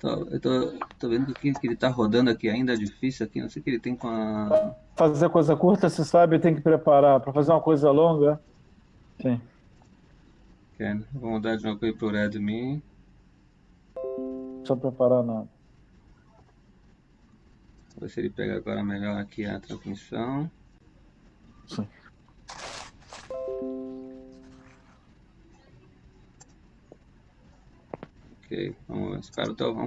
Eu tô vendo que ele tá rodando aqui ainda, é difícil aqui, não sei o que ele tem com a... Fazer coisa curta, se sabe, tem que preparar. Para fazer uma coisa longa, sim. Vou mudar de novo aqui pro Redmi. Não Não precisa preparar nada. ver se ele pega agora melhor aqui a transmissão. Sim. Ok, vamos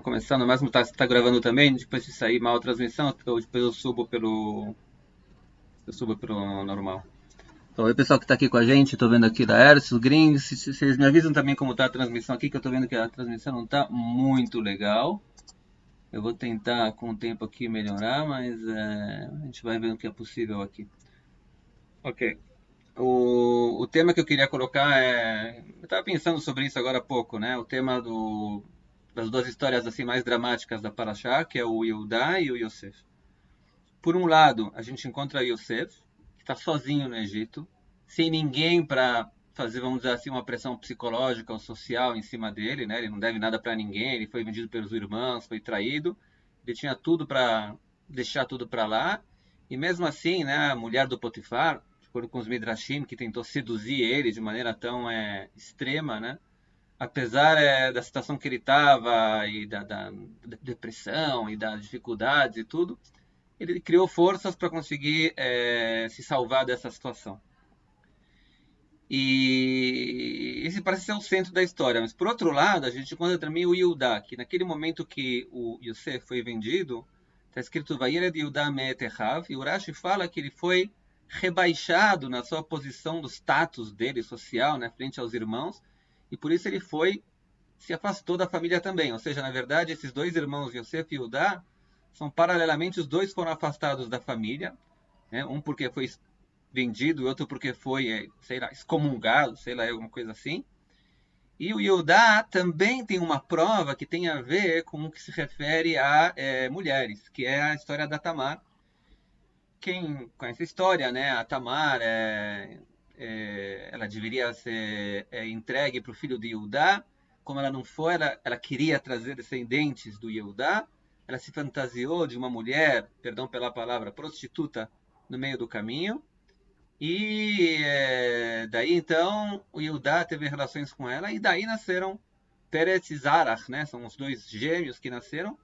começar. No máximo tá gravando também, depois se sair mal a transmissão, depois eu subo pelo normal. Então, oi pessoal que tá aqui com a gente, tô vendo aqui da Ersos, Grings, se vocês me avisam também como tá a transmissão aqui, que eu tô vendo que a transmissão não tá muito legal. Eu vou tentar com o tempo aqui melhorar, mas a gente vai vendo o que é possível aqui. Ok. O tema que eu queria colocar é. Eu estava pensando sobre isso agora há pouco, né? O tema das duas histórias assim mais dramáticas da Parashá, que é o Yehudá e o Yosef. Por um lado, a gente encontra Yosef, que está sozinho no Egito, sem ninguém para fazer, vamos dizer assim, uma pressão psicológica ou social em cima dele, né? Ele não deve nada para ninguém, ele foi vendido pelos irmãos, foi traído, ele tinha tudo para deixar tudo para lá, e mesmo assim, né, a mulher do Potifar, de acordo com os Midrashim, que tentou seduzir ele de maneira tão extrema, né? Apesar da situação que ele estava e da depressão e das dificuldades e tudo, ele criou forças para conseguir se salvar dessa situação. E esse parece ser o centro da história. Mas, por outro lado, a gente encontra também o Yehudá, que naquele momento que o Yosef foi vendido, está escrito Vayered Yehudá me'et Echav, e o Rashi fala que ele foi rebaixado na sua posição do status dele social, né, frente aos irmãos, e por isso ele se afastou da família também. Ou seja, na verdade, esses dois irmãos, Yosef e Yehudá, são paralelamente, os dois foram afastados da família, né? Um porque foi vendido, e outro porque foi, sei lá, excomungado, sei lá, alguma coisa assim. E o Yehudá também tem uma prova que tem a ver com o que se refere a mulheres, que é a história da Tamar. Quem conhece a história, né? A Tamar, ela deveria ser entregue para o filho de Yehudá. Como ela não foi, ela queria trazer descendentes do Yehudá. Ela se fantasiou de uma mulher, perdão pela palavra, prostituta, no meio do caminho. E daí então o Yehudá teve relações com ela e daí nasceram Peretz e Zarach, né? São os dois gêmeos que nasceram.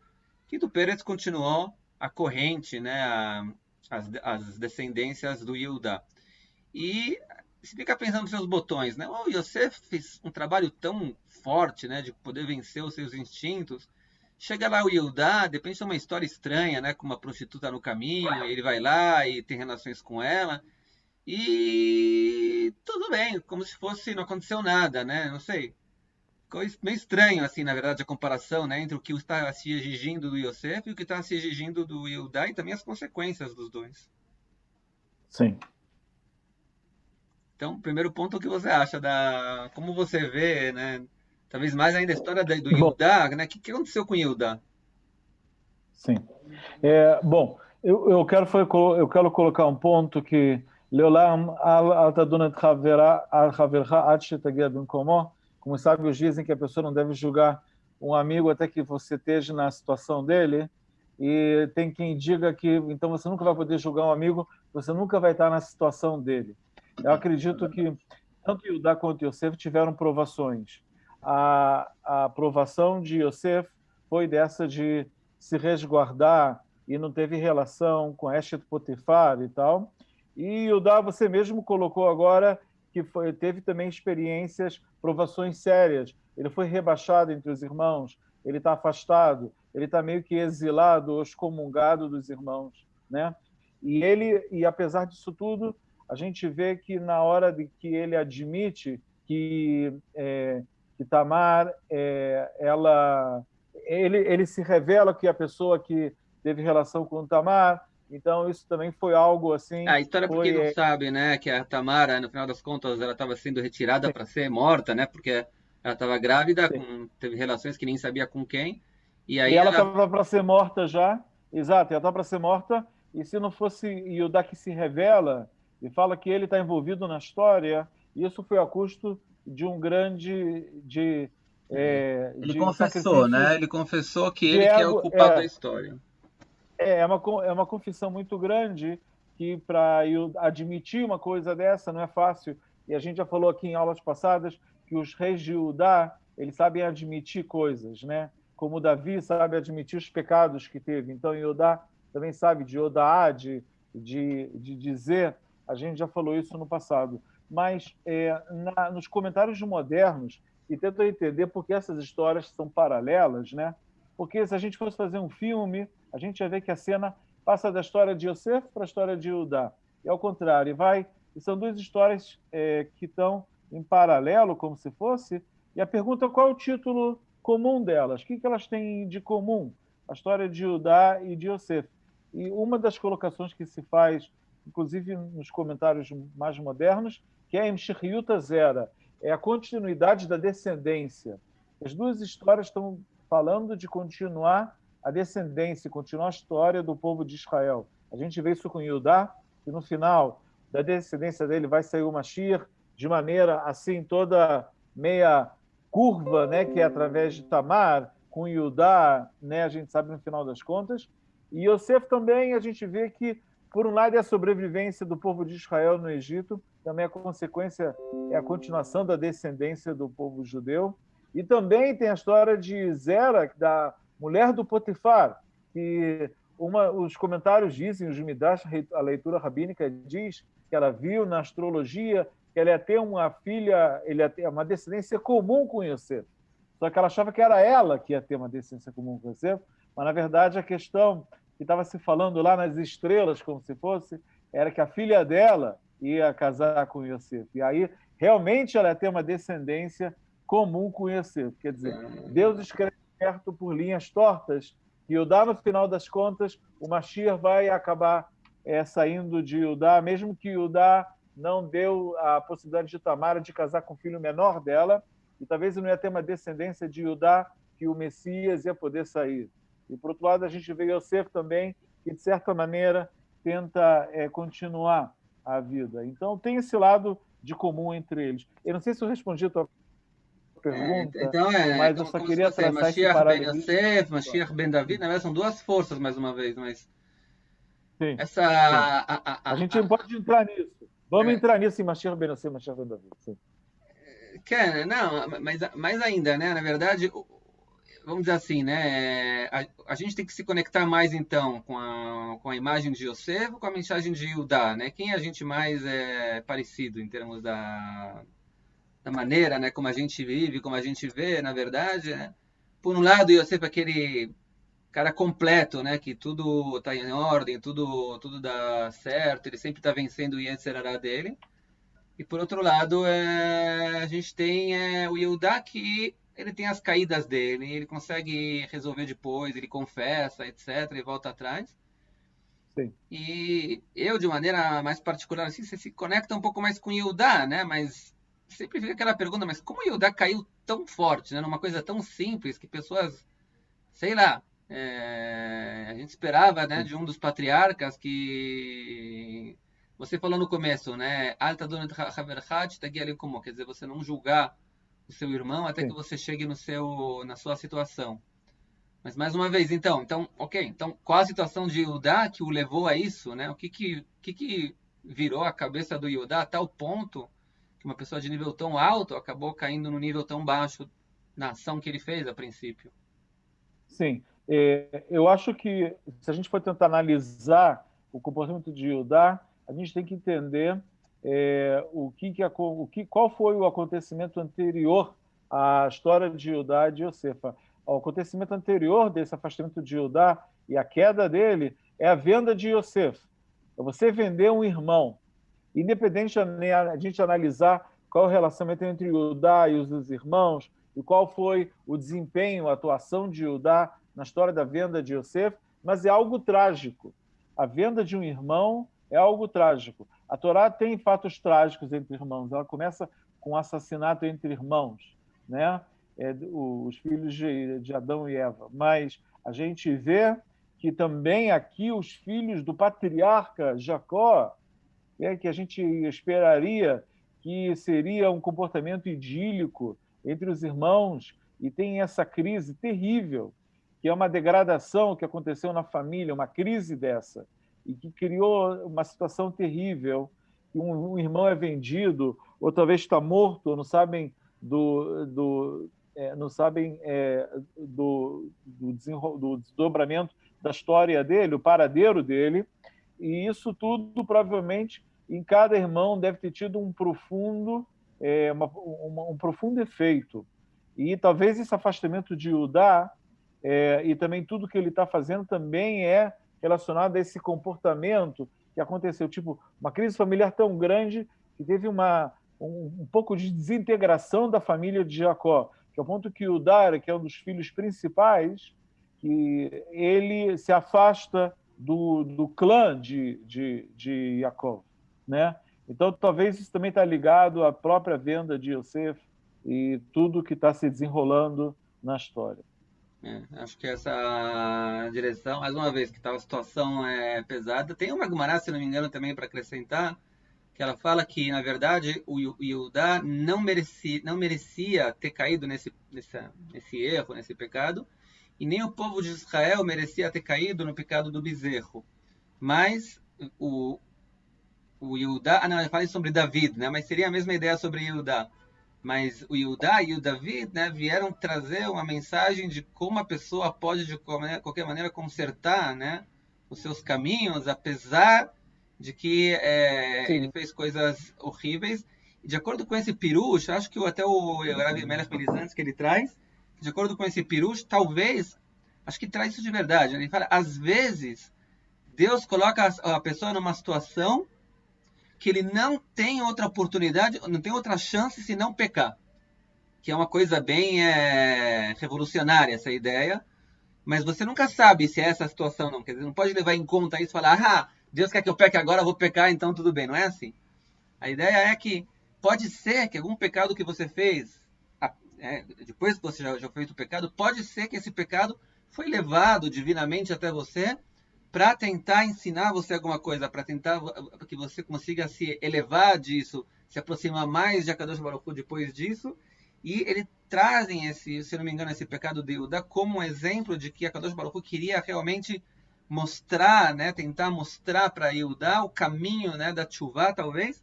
E do Peretz continuou a corrente, né? As descendências do Yehudá. E se fica pensando nos seus botões, né? O Yosef fez um trabalho tão forte, né? De poder vencer os seus instintos. Chega lá o Yehudá, de repente é uma história estranha, né? Com uma prostituta no caminho, ele vai lá e tem relações com ela. E tudo bem, como se fosse, não aconteceu nada, né? Não sei. Ficou meio estranho, assim, na verdade, a comparação, né, entre o que está se exigindo do Yosef e o que está se exigindo do Yehudá e também as consequências dos dois. Sim. Então, primeiro ponto, o que você acha da... Como você vê, né? Talvez mais ainda a história do Bom, Yehudá, né? O que aconteceu com o Yehudá? sim. Bom, eu quero colocar um ponto que Leolam al tadunet haverha ad shetagia bimkomo. Como sábios dizem que a pessoa não deve julgar um amigo até que você esteja na situação dele, e tem quem diga que então você nunca vai poder julgar um amigo, você nunca vai estar na situação dele. Eu acredito que tanto Yudá quanto Yosef tiveram provações. A provação de Yosef foi dessa de se resguardar e não teve relação com Eshet Potifar e tal. E Yudá, você mesmo colocou agora que teve também experiências, provações sérias. Ele foi rebaixado entre os irmãos, ele está afastado, ele está meio que exilado ou excomungado dos irmãos, né? E apesar disso tudo, a gente vê que na hora de que ele admite que Tamar, ele se revela que a pessoa que teve relação com Tamar, então isso também foi algo assim, A história, para quem foi não sabe, né, que a Tamara, no final das contas, ela estava sendo retirada sim, para ser morta, né, porque ela estava grávida, sim. teve relações que nem sabia com quem, e E aí ela ela... estava para ser morta já, exato, ela estava para ser morta, e se não fosse Yudá que se revela e fala que ele está envolvido na história, isso foi a custo de um grande, Ele de confessou, né? sacrifício Ele confessou que de ele que é o ego. culpado da história. É uma confissão muito grande que para eu admitir uma coisa dessa não é fácil. E a gente já falou aqui em aulas passadas que os reis de Judá, eles sabem admitir coisas, né? Como Davi sabe admitir os pecados que teve. Então, Judá também sabe de Judá, de dizer. A gente já falou isso no passado. Mas nos comentários modernos, e tentam entender por que essas histórias são paralelas, né? Porque se a gente fosse fazer um filme, a gente vai ver que a cena passa da história de Yosef para a história de Judá. E ao contrário, e são duas histórias que estão em paralelo, como se fosse, e a pergunta é qual é o título comum delas? O que elas têm de comum? A história de Judá e de Yosef. E uma das colocações que se faz, inclusive nos comentários mais modernos, que é Emshechiyut Zera, é a continuidade da descendência. As duas histórias estão falando de continuar a descendência, continuar a história do povo de Israel. A gente vê isso com Judá, que no final da descendência dele vai sair o Mashiach de maneira assim toda meia curva, né, que é através de Tamar, com Judá, né, a gente sabe no final das contas. E Yosef também a gente vê que, por um lado, é a sobrevivência do povo de Israel no Egito, também a consequência é a continuação da descendência do povo judeu. E também tem a história de Zera, da mulher do Potifar, que os comentários dizem, os Midrash, a leitura rabínica diz que ela viu na astrologia que ela ia ter uma filha, ele ia ter uma descendência comum com Yosef. Só que ela achava que era ela que ia ter uma descendência comum com Yosef, mas na verdade a questão que estava se falando lá nas estrelas, como se fosse, era que a filha dela ia casar com Yosef. E aí realmente ela ia ter uma descendência comum com Yosef. Quer dizer, Deus escreve certo por linhas tortas, que Judá, no final das contas, o Mashiach vai acabar saindo de Judá, mesmo que Judá não deu a possibilidade de Tamara de casar com o filho menor dela, e talvez não ia ter uma descendência de Judá que o Messias ia poder sair. E, por outro lado, a gente vê Yosef também, que, de certa maneira, tenta continuar a vida. Então, tem esse lado de comum entre eles. Eu não sei se eu respondi a tua pergunta, mas eu só como se queria fosse traçar esse Mashiach ben paralelismo. Yosef, Mashiach ben David, na verdade são duas forças, mais uma vez, mas Sim, essa... sim. A gente não pode entrar nisso. Vamos entrar nisso em Mashiach ben Yosef, Mashiach ben David. Sim. Não, mas mais ainda, né? Na verdade, vamos dizer assim, né? A gente tem que se conectar mais, então, com a imagem de Yosef ou com a mensagem de Yudá, né? Quem a gente mais é parecido em termos da maneira, né? Como a gente vive, como a gente vê, na verdade, né? Por um lado, Yosef é aquele cara completo, né? Que tudo está em ordem, tudo dá certo, ele sempre está vencendo o Yetzer Hara dele. E por outro lado, a gente tem o Yehudá que ele tem as caídas dele, ele consegue resolver depois, ele confessa, etc, e volta atrás. Sim. E eu, de maneira mais particular, assim, você se conecta um pouco mais com o Yehudá, né? Mas sempre fica aquela pergunta, mas como o Yehudá caiu tão forte, né? Numa coisa tão simples que pessoas, sei lá, a gente esperava, né, de um dos patriarcas que você falou no começo, né? Alta dona Haverhat, tagia ali como, quer dizer, você não julgar o seu irmão até que Sim. você chegue na sua situação. Mas mais uma vez, então, ok, então qual a situação de Yudá que o levou a isso, né? O que virou a cabeça do Yudá a tal ponto que uma pessoa de nível tão alto acabou caindo no nível tão baixo na ação que ele fez a princípio? Sim. Eu acho que, se a gente for tentar analisar o comportamento de Judá, a gente tem que entender qual foi o acontecimento anterior à história de Judá e de Josefa. O acontecimento anterior desse afastamento de Judá e a queda dele é a venda de Yosef. É você vender um irmão. Independente de a gente analisar qual é o relacionamento entre Judá e os irmãos, e qual foi o desempenho, a atuação de Judá na história da venda de Yosef, mas é algo trágico. A venda de um irmão é algo trágico. A Torá tem fatos trágicos entre irmãos. Ela começa com um assassinato entre irmãos, né? Os filhos de Adão e Eva. Mas a gente vê que também aqui os filhos do patriarca Jacó, que a gente esperaria que seria um comportamento idílico entre os irmãos, e tem essa crise terrível, que é uma degradação que aconteceu na família, uma crise dessa, e que criou uma situação terrível, que um irmão é vendido, ou talvez está morto, ou não sabem não sabem do desdobramento da história dele, o paradeiro dele, e isso tudo provavelmente em cada irmão deve ter tido um profundo um profundo efeito. E talvez esse afastamento de Judá e também tudo que ele está fazendo também é relacionado a esse comportamento que aconteceu, tipo uma crise familiar tão grande que teve um pouco de desintegração da família de Jacó, que é o ponto que Judá, que é um dos filhos principais, que ele se afasta do clã de Jacó, né? Então, talvez isso também está ligado à própria venda de Yosef e tudo que está se desenrolando na história. Acho que essa direção, mais uma vez, que tal a situação é pesada. Tem uma Gemara, se não me engano, também para acrescentar, que ela fala que, na verdade, o Yehudá não merecia ter caído nesse erro, nesse pecado, e nem o povo de Israel merecia ter caído no pecado do bezerro. Mas o Yehudá, não, ele fala sobre David, né? Mas seria a mesma ideia sobre Yehudá. Mas o Yehudá e o David, né, vieram trazer uma mensagem de como a pessoa pode, de qualquer maneira, consertar, né, os seus caminhos, apesar de que ele fez coisas horríveis. E de acordo com esse pirush, acho que até o Rav Melech Belizantes que ele traz, de acordo com esse pirush, talvez, acho que traz isso de verdade. Ele fala, às vezes, Deus coloca a pessoa numa situação que ele não tem outra oportunidade, não tem outra chance se não pecar. Que é uma coisa bem revolucionária essa ideia, mas você nunca sabe se é essa a situação não. Quer dizer, não pode levar em conta isso e falar, Deus quer que eu peque agora, eu vou pecar, então tudo bem. Não é assim. A ideia é que pode ser que algum pecado que você fez, depois que você já fez o pecado, pode ser que esse pecado foi levado divinamente até você para tentar ensinar você alguma coisa, para tentar que você consiga se elevar disso, se aproximar mais de Akadosh Baruch Hu depois disso. E eles trazem se não me engano, esse pecado de Judá como um exemplo de que Akadosh Baruch Hu queria realmente mostrar, né, tentar mostrar para Judá o caminho, né, da tshuva, talvez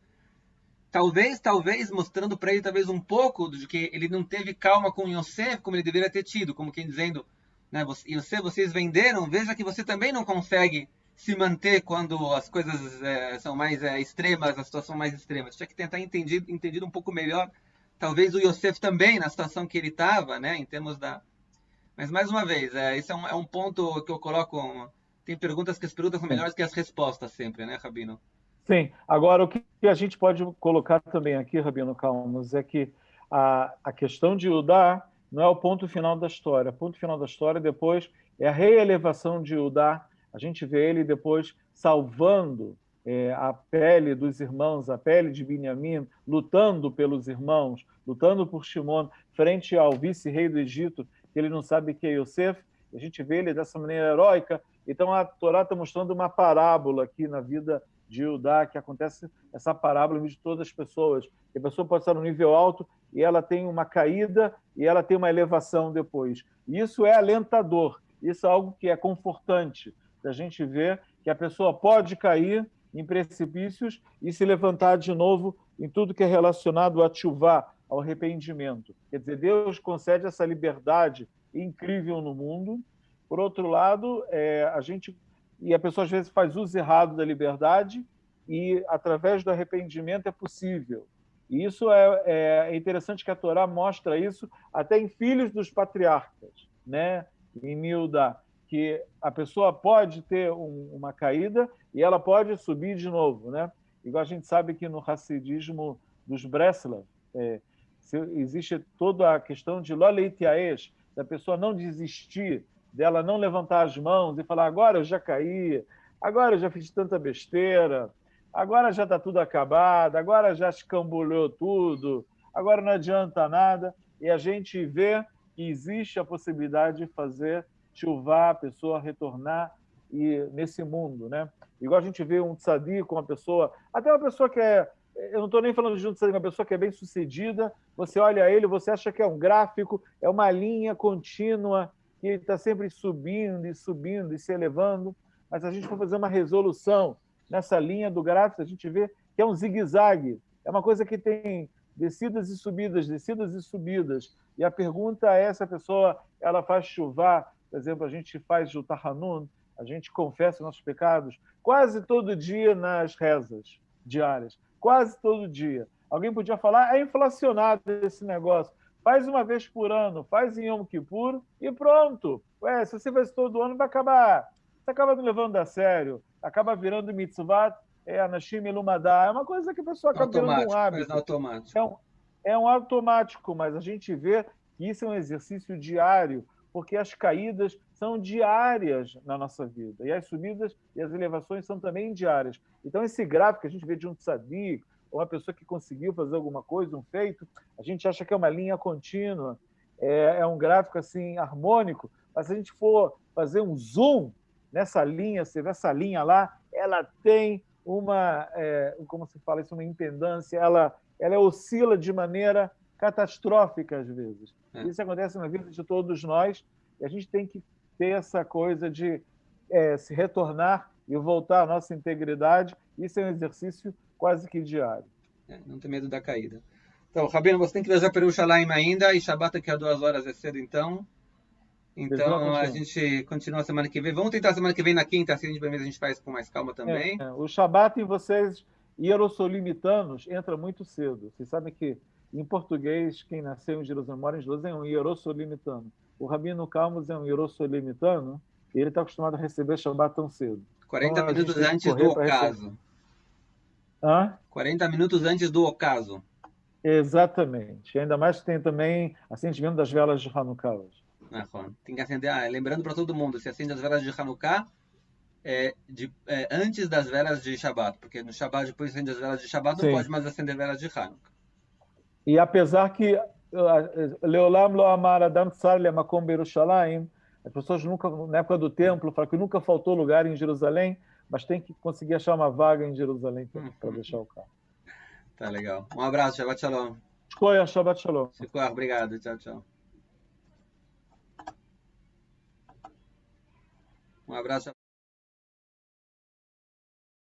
mostrando para ele talvez um pouco de que ele não teve calma com Yosef como ele deveria ter tido, como quem dizendo, né, vocês venderam, veja que você também não consegue se manter quando as coisas são mais extremas, a situação mais extrema. Tinha que tentar entendido um pouco melhor, talvez o Yosef também, na situação que ele estava, né, em termos da... Mas, mais uma vez, esse é um ponto que eu coloco... Tem perguntas que as perguntas são melhores que as respostas sempre, né, Rabino? Sim. Agora, o que a gente pode colocar também aqui, Rabino Calmas, é que a questão de Judá não é o ponto final da história. O ponto final da história depois é a reelevação de Judá. A gente vê ele depois salvando a pele dos irmãos, a pele de Binyamin, lutando pelos irmãos, lutando por Shimon, frente ao vice-rei do Egito, que ele não sabe que é Yosef. A gente vê ele dessa maneira heróica. Então, a Torá está mostrando uma parábola aqui na vida de Judá, que acontece essa parábola de todas as pessoas. A pessoa pode estar no nível alto e ela tem uma caída e ela tem uma elevação depois. Isso é alentador, isso é algo que é confortante, da gente ver que a pessoa pode cair em precipícios e se levantar de novo em tudo que é relacionado a tshuva, ao arrependimento. Quer dizer, Deus concede essa liberdade incrível no mundo. Por outro lado, a pessoa às vezes faz uso errado da liberdade e através do arrependimento é possível. E isso é interessante que a Torá mostra isso até em filhos dos patriarcas, né? Em Milda, que a pessoa pode ter uma caída e ela pode subir de novo, né? Igual a gente sabe que no Hassidismo dos Breslav existe toda a questão de Loleit Yaesh, da pessoa não desistir, dela não levantar as mãos e falar, agora eu já caí, agora eu já fiz tanta besteira, agora já está tudo acabado, agora já escambulhou tudo, agora não adianta nada. E a gente vê que existe a possibilidade de fazer chuvar a pessoa retornar nesse mundo, né? Igual a gente vê um tzadik com uma pessoa, até uma pessoa que eu não estou nem falando de junto, uma pessoa que é bem sucedida, você olha ele, você acha que é um gráfico, é uma linha contínua, que está sempre subindo e subindo e se elevando, mas a gente for fazer uma resolução nessa linha do gráfico, a gente vê que é um zigue-zague, é uma coisa que tem descidas e subidas, descidas e subidas. E a pergunta é, essa pessoa, ela faz chuvar, por exemplo, a gente faz o Tahanun, a gente confessa nossos pecados quase todo dia nas rezas diárias, quase todo dia. Alguém podia falar, é inflacionado esse negócio. Faz uma vez por ano, faz em Yom Kippur e pronto. Ué, se você faz todo ano, vai acabar. Você acaba não levando a sério, acaba virando mitzvah, Anashim Elumadá. É uma coisa que a pessoa acaba virando um Faz no hábito. automático. É um automático, mas a gente vê que isso é um exercício diário, porque as caídas são diárias na nossa vida, e as subidas e as elevações são também diárias. Então, esse gráfico que a gente vê de um tzadik, ou uma pessoa que conseguiu fazer alguma coisa, um feito, a gente acha que é uma linha contínua, é um gráfico assim harmônico, mas se a gente for fazer um zoom nessa linha, você vê essa linha lá, ela tem uma, como se fala isso, uma impedância, ela oscila de maneira catastrófica às vezes. Isso acontece na vida de todos nós, e a gente tem que ter essa coisa de se retornar e voltar à nossa integridade. Isso é um exercício quase que diário. Não ter medo da caída. Então, Rabino, você tem que viajar para Yerushalayim ainda, e Shabbat daqui a 2 horas é cedo, então. Então, a gente continua semana que vem. Vamos tentar semana que vem na quinta, assim a gente faz com mais calma também. O Shabbat em vocês, hierossolimitanos, entra muito cedo. Vocês sabem que, em português, quem nasceu em Jerusalém, mora em Jerusalém, é um hierosolimitano. O Rabino Calmos é um hierosolimitano, e ele está acostumado a receber Shabbat tão cedo. 40 minutos antes do ocaso. 40 minutos antes do ocaso. Exatamente. Ainda mais que tem também acendimento das velas de Hanukkah hoje. Tem que acender. Lembrando para todo mundo, se acende as velas de Hanukkah antes das velas de Shabbat, porque no Shabbat, depois acende as velas de Shabbat, não pode mais acender velas de Hanukkah. E apesar que Leolam lo amar Adam tsar lemakom beirushalayim, as pessoas nunca, na época do templo, falam que nunca faltou lugar em Jerusalém, mas tem que conseguir achar uma vaga em Jerusalém para deixar o carro. Tá legal. Um abraço, Shabbat Shalom. Escolha, Shabbat Shalom. Obrigado, tchau, tchau. Um abraço.